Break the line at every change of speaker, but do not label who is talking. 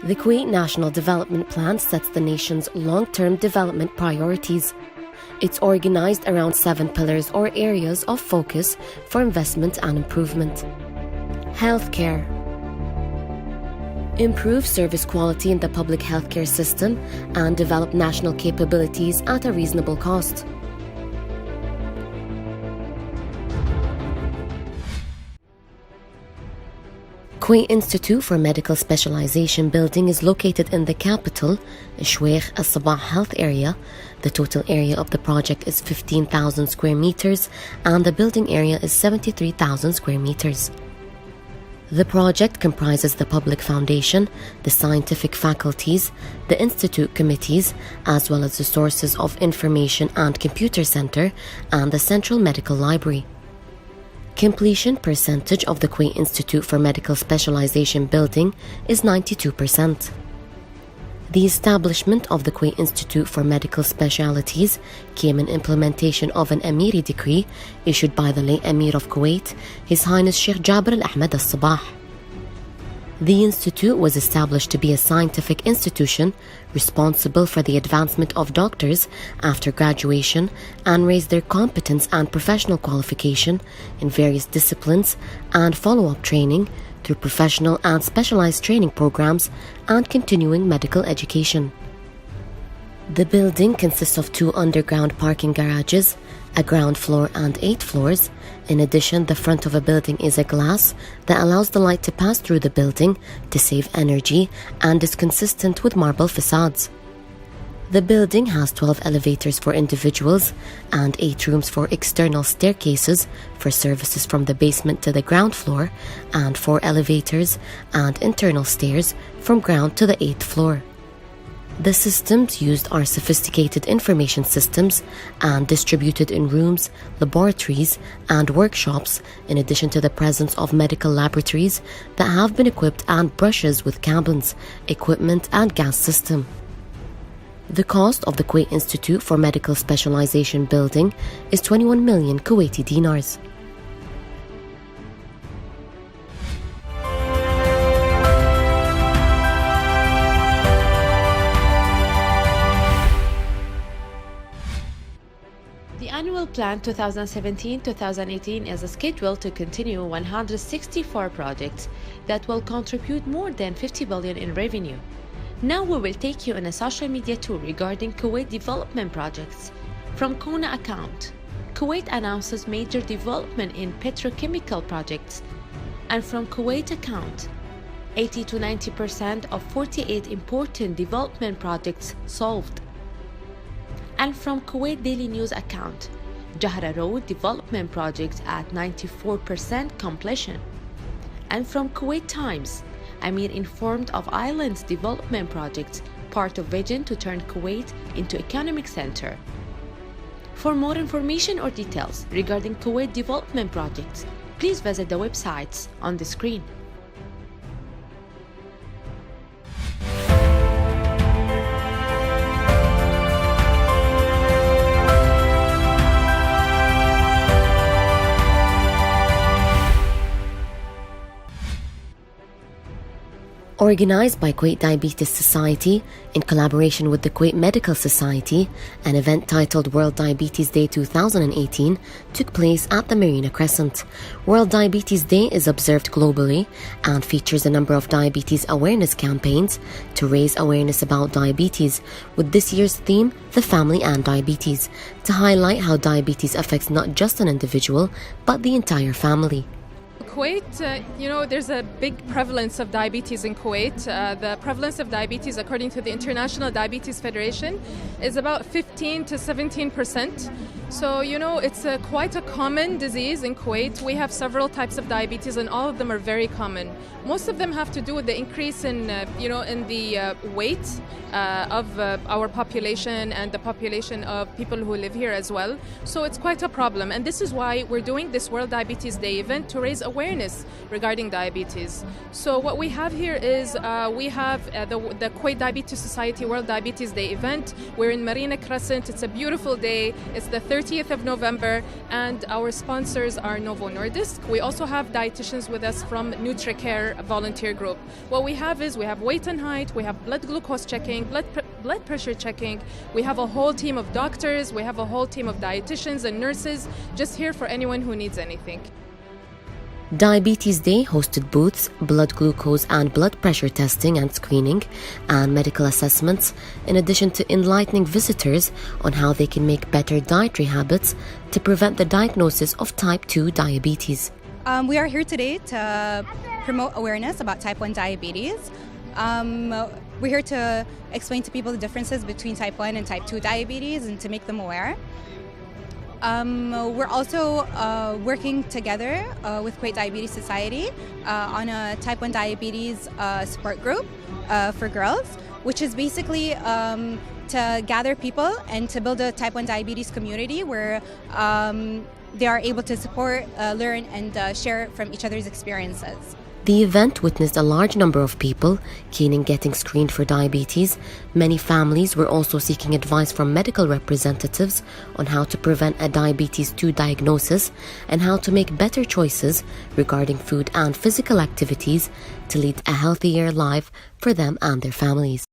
The Kuwait National Development Plan sets the nation's long-term development priorities. It's organized around 7 pillars or areas of focus for investment and improvement. Healthcare. Improve service quality in the public healthcare system and develop national capabilities at a reasonable cost. Kuwait Institute for Medical Specialization building is located in the capital, Sheikh Al-Sabah Health Area. The total area of the project is 15,000 square meters and the building area is 73,000 square meters. The project comprises the public foundation, the scientific faculties, the institute committees, as well as the sources of information and computer center and the central medical library. Completion percentage of the Kuwait Institute for Medical Specialization building is 92%. The establishment of the Kuwait Institute for Medical Specialities came in implementation of an Emiri decree issued by the late Emir of Kuwait, His Highness Sheikh Jabir Al-Ahmed Al-Sabah. The institute was established to be a scientific institution responsible for the advancement of doctors after graduation and raise their competence and professional qualification in various disciplines and follow-up training through professional and specialized training programs and continuing medical education. The building consists of 2 underground parking garages, a ground floor and 8 floors. In addition, the front of a building is a glass that allows the light to pass through the building to save energy and is consistent with marble facades. The building has 12 elevators for individuals and 8 rooms for external staircases for services from the basement to the ground floor and 4 elevators and internal stairs from ground to the 8th floor. The systems used are sophisticated information systems and distributed in rooms, laboratories, and workshops, in addition to the presence of medical laboratories that have been equipped and brushes with cabins, equipment, and gas system. The cost of the Kuwait Institute for Medical Specialization building is 21 million Kuwaiti dinars.
The annual plan 2017-2018 is scheduled to continue 164 projects that will contribute more than 50 billion in revenue. Now we will take you on a social media tour regarding Kuwait development projects. From Kona account, Kuwait announces major development in petrochemical projects. And from Kuwait account, 80 to 90% of 48 important development projects solved. And from Kuwait Daily News account, Jahra Road development project at 94% completion. And from Kuwait Times, Amir informed of islands development projects, part of vision to turn Kuwait into economic center. For more information or details regarding Kuwait development projects, please visit the websites on the screen.
Organized by Kuwait Diabetes Society in collaboration with the Kuwait Medical Society, an event titled World Diabetes Day 2018 took place at the Marina Crescent. World Diabetes Day is observed globally and features a number of diabetes awareness campaigns to raise awareness about diabetes, with this year's theme, The Family and Diabetes, to highlight how diabetes affects not just an individual, but the entire family.
Kuwait, there's a big prevalence of diabetes in Kuwait. The prevalence of diabetes, according to the International Diabetes Federation, is about 15 to 17%. So, it's quite a common disease in Kuwait. We have several types of diabetes, and all of them are very common. Most of them have to do with the increase in, in the weight of our population and the population of people who live here as well. So it's quite a problem. And this is why we're doing this World Diabetes Day event, to raise awareness awareness regarding diabetes. So what we have here is we have the Kuwait Diabetes Society World Diabetes Day event. We're in Marina Crescent. It's a beautiful day. It's the 30th of November, and our sponsors are Novo Nordisk. We also have dietitians with us from NutriCare volunteer group. What we have is we have weight and height, we have blood glucose checking, blood pressure checking. We have a whole team of doctors, we have a whole team of dietitians and nurses just here for anyone who needs anything.
Diabetes Day hosted booths, blood glucose and blood pressure testing and screening, and medical assessments, in addition to enlightening visitors on how they can make better dietary habits to prevent the diagnosis of type 2 diabetes.
We are here today to promote awareness about type 1 diabetes. We're here to explain to people the differences between type 1 and type 2 diabetes and to make them aware. We're also working together with Kuwait Diabetes Society on a type 1 diabetes support group for girls, which is basically to gather people and to build a type 1 diabetes community where they are able to support, learn, and share from each other's experiences.
The event witnessed a large number of people keen in getting screened for diabetes. Many families were also seeking advice from medical representatives on how to prevent a diabetes 2 diagnosis and how to make better choices regarding food and physical activities to lead a healthier life for them and their families.